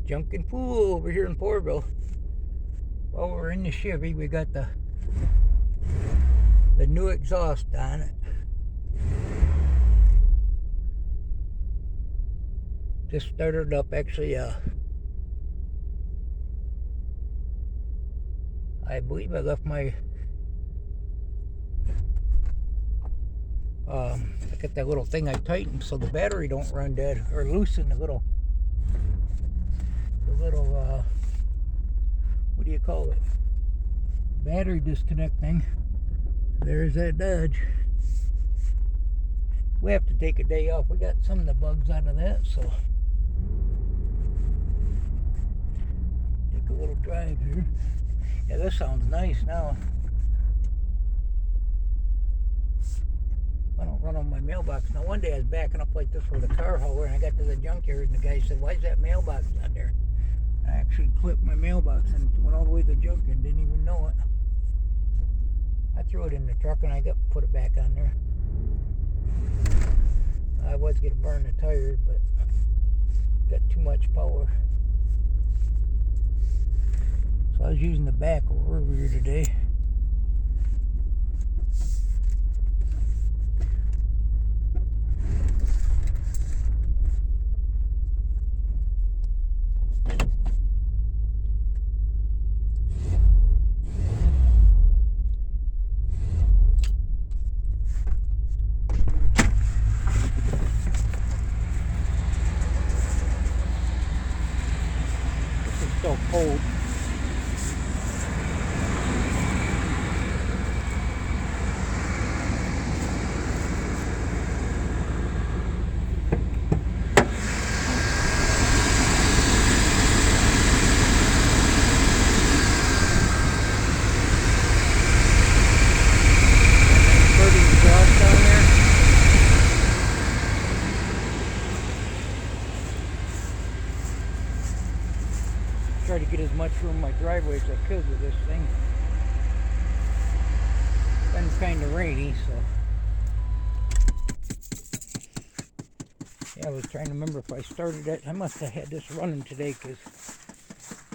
Junkin' Pool over here in Porterville. While we're in the Chevy, we got the new exhaust on it. Just started up. Actually, I believe I left my I got that little thing I tightened so the battery don't run dead, or loosen the little what do you call it? Battery disconnect thing. There's that Dodge. We have to take a day off. We got some of the bugs out of that, so take a little drive here. Yeah, this sounds nice now. I don't run on my mailbox. Now, one day I was backing up like this with a car hauler, and I got to the junkyard, and the guy said, "Why is that mailbox out there?" I actually clipped my mailbox and went all the way to the junk and didn't even know it. I threw it in the truck and I put it back on there. I was going to burn the tires, but got too much power. So I was using the backhoe earlier today. So cold. Try to get as much room in my driveway as I could with this thing. It's been kind of rainy, so yeah, I was trying to remember if I started it. I must have had this running today, because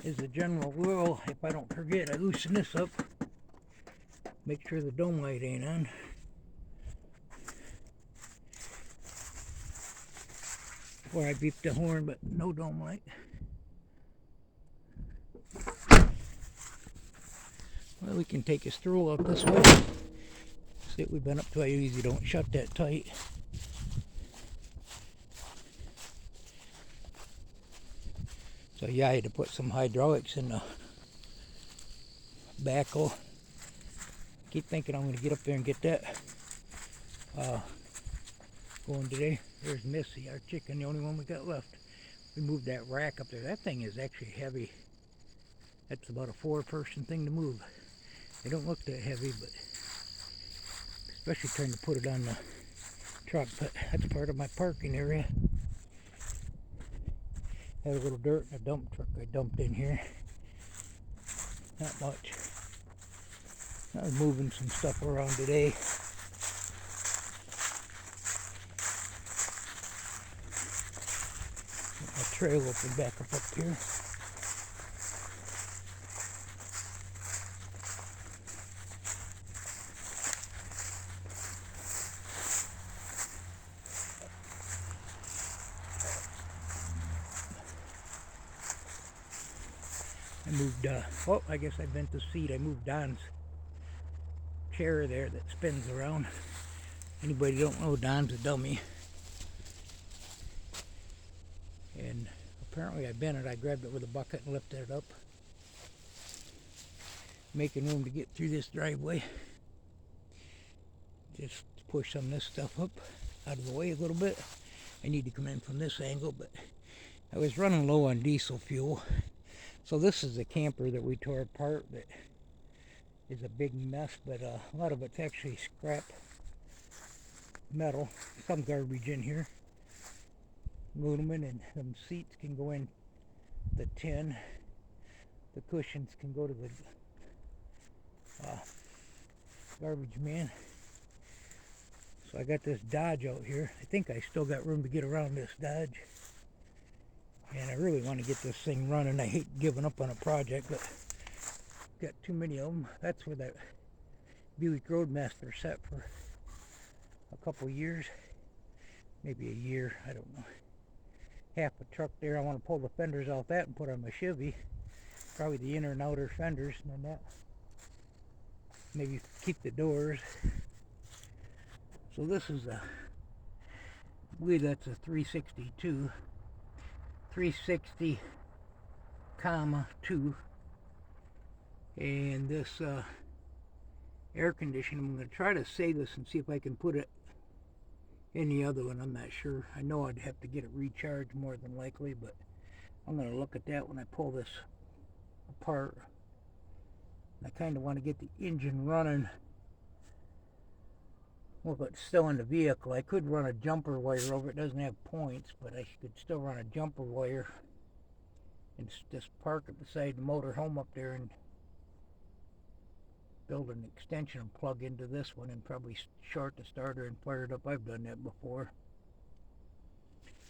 as a general rule, if I don't forget, I loosen this up, make sure the dome light ain't on. Before I beep the horn, but no dome light. Well, we can take a stroll out this way. See what we've been up to. I usually don't shut that tight. So yeah, I had to put some hydraulics in the backhoe. Keep thinking I'm going to get up there and get that going today. There's Missy, our chicken, the only one we got left. We moved that rack up there. That thing is actually heavy. That's about a 4-person thing to move. They don't look that heavy, but especially trying to put it on the truck. But that's part of my parking area. Had a little dirt in a dump truck I dumped in here. Not much. I was moving some stuff around today. Get my trail open back up here. I moved, oh, I guess I bent the seat. I moved Don's chair there that spins around. Anybody don't know, Don's a dummy. And apparently I bent it. I grabbed it with a bucket and lifted it up. Making room to get through this driveway. Just push some of this stuff up out of the way a little bit. I need to come in from this angle, but I was running low on diesel fuel. So this is the camper that we tore apart that is a big mess, but a lot of it's actually scrap metal. Some garbage in here. Aluminum, and some seats can go in the tin. The cushions can go to the garbage man. So I got this Dodge out here. I think I still got room to get around this Dodge. And I really want to get this thing running. I hate giving up on a project, but got too many of them. That's where that Buick Roadmaster sat for a couple years, maybe a year, I don't know. Half a truck there. I want to pull the fenders off that and put on my Chevy. Probably the inner and outer fenders, and then that. Maybe keep the doors. So this is a, I believe that's a 362, 360, comma 2. And this air conditioning, I'm going to try to save this and see if I can put it in the other one. I'm not sure. I know I'd have to get it recharged more than likely, but I'm going to look at that when I pull this apart. I kind of want to get the engine running. Well, if it's still in the vehicle, I could run a jumper wire over. It doesn't have points, but I could still run a jumper wire and just park it beside the motor home up there and build an extension and plug into this one and probably short the starter and fire it up. I've done that before.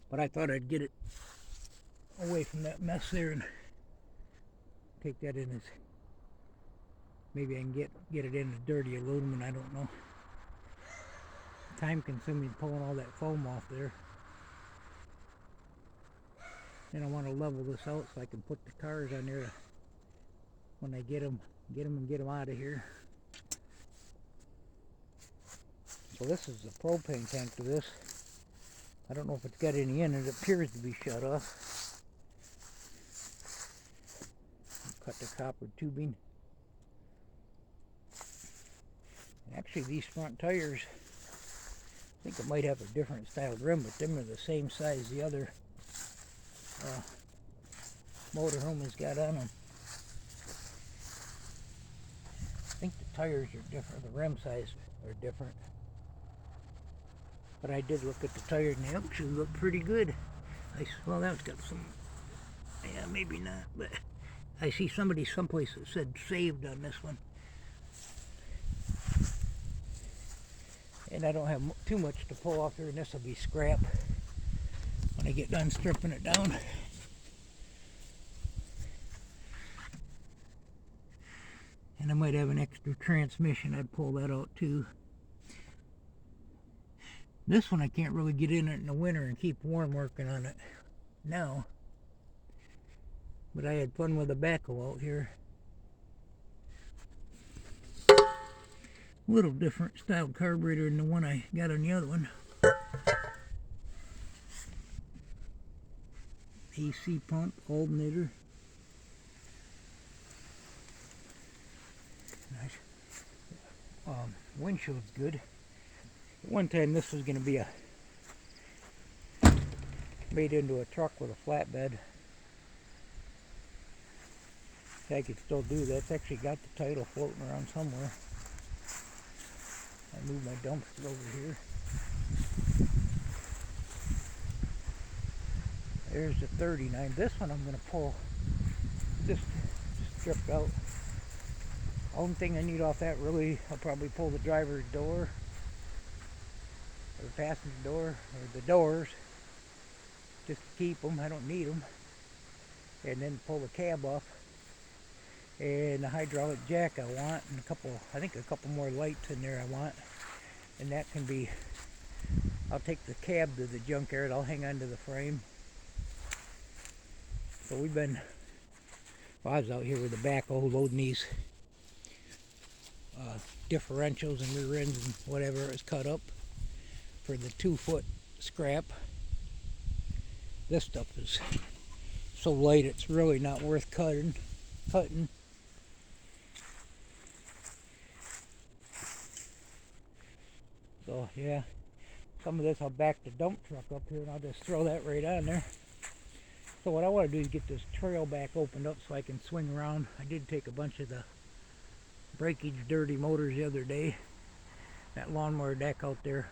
But I thought I'd get it away from that mess there and take that in as, maybe I can get it in the dirty aluminum, I don't know. Time consuming pulling all that foam off there. And I want to level this out so I can put the cars on there when I get them out of here. So this is the propane tank to this. I don't know if it's got any in it. It appears to be shut off. Cut the copper tubing. Actually, these front tires, I think it might have a different style rim, but them are the same size the other motorhome has got on them. I think the tires are different, the rim size are different. But I did look at the tires and they actually look pretty good. Well, that's got some, yeah, maybe not, but I see somebody someplace that said saved on this one. And I don't have too much to pull off here, and this will be scrap when I get done stripping it down. And I might have an extra transmission. I'd pull that out too. This one I can't really get in it in the winter and keep warm working on it now. But I had fun with the backhoe out here. A little different style carburetor than the one I got on the other one. AC pump, alternator. Nice. Windshield's good. One time this was going to be made into a truck with a flatbed. I could still do that. It's actually got the title floating around somewhere. I moved my dumpster over here. There's the 39. This one I'm going to pull just stripped out. Only thing I need off that, really, I'll probably pull the driver's door or the passenger door or the doors just to keep them. I don't need them. And then pull the cab off. And the hydraulic jack I want, and I think a couple more lights in there I want. And that can be, I'll take the cab to the junkyard, I'll hang on to the frame. So we've been, well, I was out here with the backhoe loading these differentials and rear ends and whatever is cut up for the 2-foot scrap. This stuff is so light it's really not worth cutting. So yeah, some of this I'll back the dump truck up here and I'll just throw that right on there. So what I want to do is get this trail back opened up so I can swing around. I did take a bunch of the breakage dirty motors the other day. That lawnmower deck out there,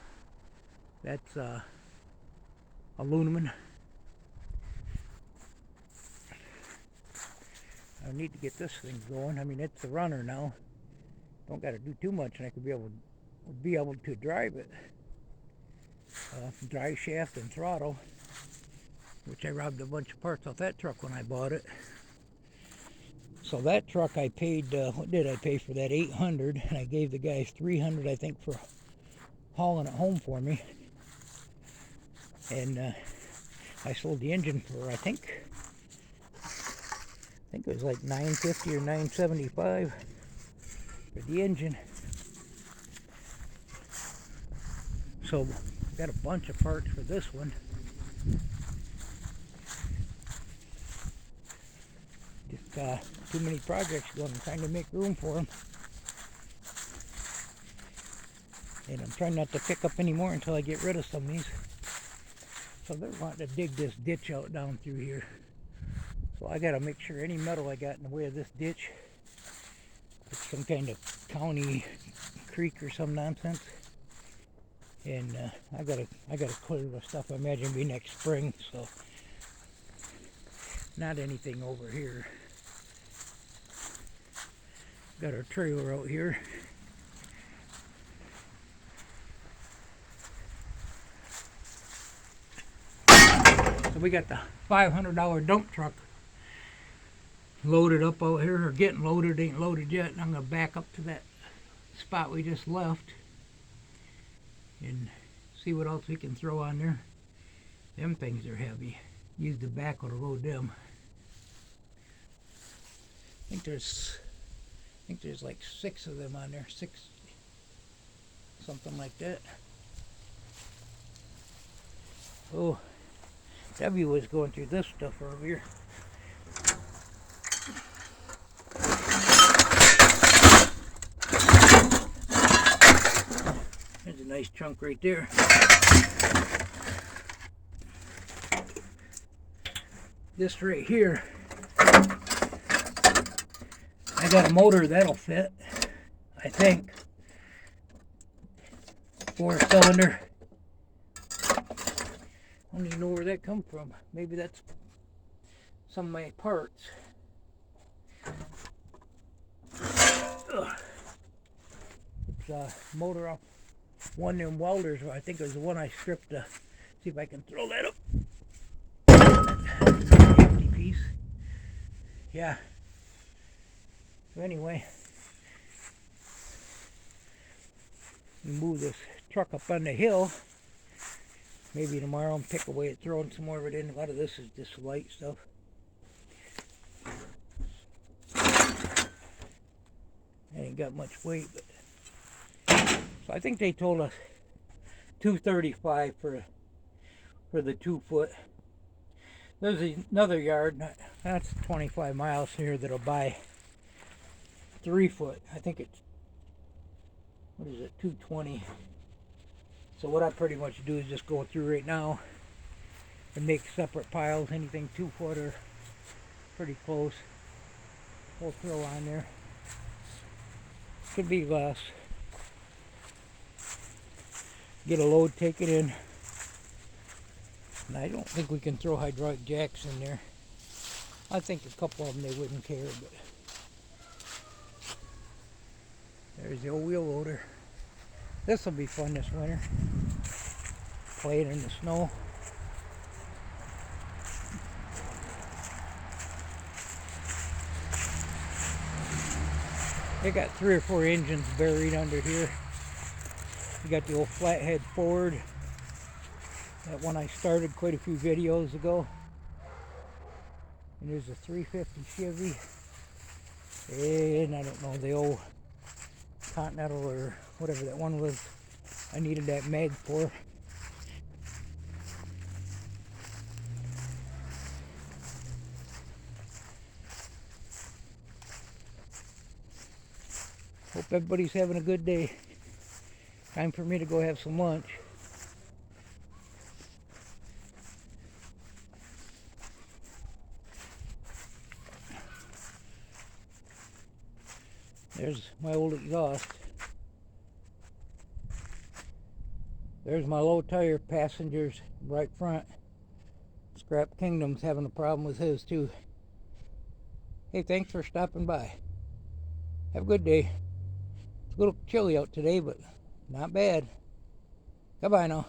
that's aluminum. I need to get this thing going. I mean, it's a runner now. Don't got to do too much and I could be able to drive it. Drive shaft and throttle. which I robbed a bunch of parts off that truck when I bought it. So that truck I paid, what did I pay for that? $800, and I gave the guy $300, I think, for hauling it home for me. And I sold the engine for, I think it was like $950 or $975 for the engine. So I got a bunch of parts for this one. Just too many projects going. I'm trying to make room for them. And I'm trying not to pick up any more until I get rid of some of these. So they're wanting to dig this ditch out down through here. So I got to make sure any metal I got in the way of this ditch, it's some kind of county creek or some nonsense. And I gotta clear the stuff. I imagine it'll be next spring. So not anything over here. Got our trailer out here. So we got the $500 dump truck loaded up out here, or getting loaded. Ain't loaded yet. I'm gonna back up to that spot we just left and see what else we can throw on there. Them things are heavy. Use the backhoe to load them. I think there's like 6 of them on there. 6, something like that. Oh, W was going through this stuff earlier. There's a nice chunk right there. This right here, I got a motor that'll fit, I think. 4-cylinder. I don't even know where that come from. Maybe that's some of my parts. Ugh. It's a motor off one of them welders. I think it was the one I stripped to see if I can throw that up. Empty piece. Yeah. So anyway, we move this truck up on the hill. Maybe tomorrow and pick away at throwing some more of it in. A lot of this is just light stuff. I ain't got much weight, but so I think they told us $235 for the 2-foot. There's another yard that's 25 miles here that'll buy 3-foot. I think it's, what is it, $220. So what I pretty much do is just go through right now and make separate piles. Anything 2-foot or pretty close, we'll throw on there. Could be less. Get a load, take it in. And I don't think we can throw hydraulic jacks in there. I think a couple of them they wouldn't care, but there's the old wheel loader. This will be fun this winter. Playing in the snow. They got 3 or 4 engines buried under here. You got the old flathead Ford. That one I started quite a few videos ago. And there's a 350 Chevy. And I don't know, the old Continental or whatever that one was. I needed that mag for. Hope everybody's having a good day. Time for me to go have some lunch. There's my old exhaust. There's my low tire passengers right front. Scrap Kingdom's having a problem with his too. Hey, thanks for stopping by. Have a good day. It's a little chilly out today, but not bad. Goodbye now.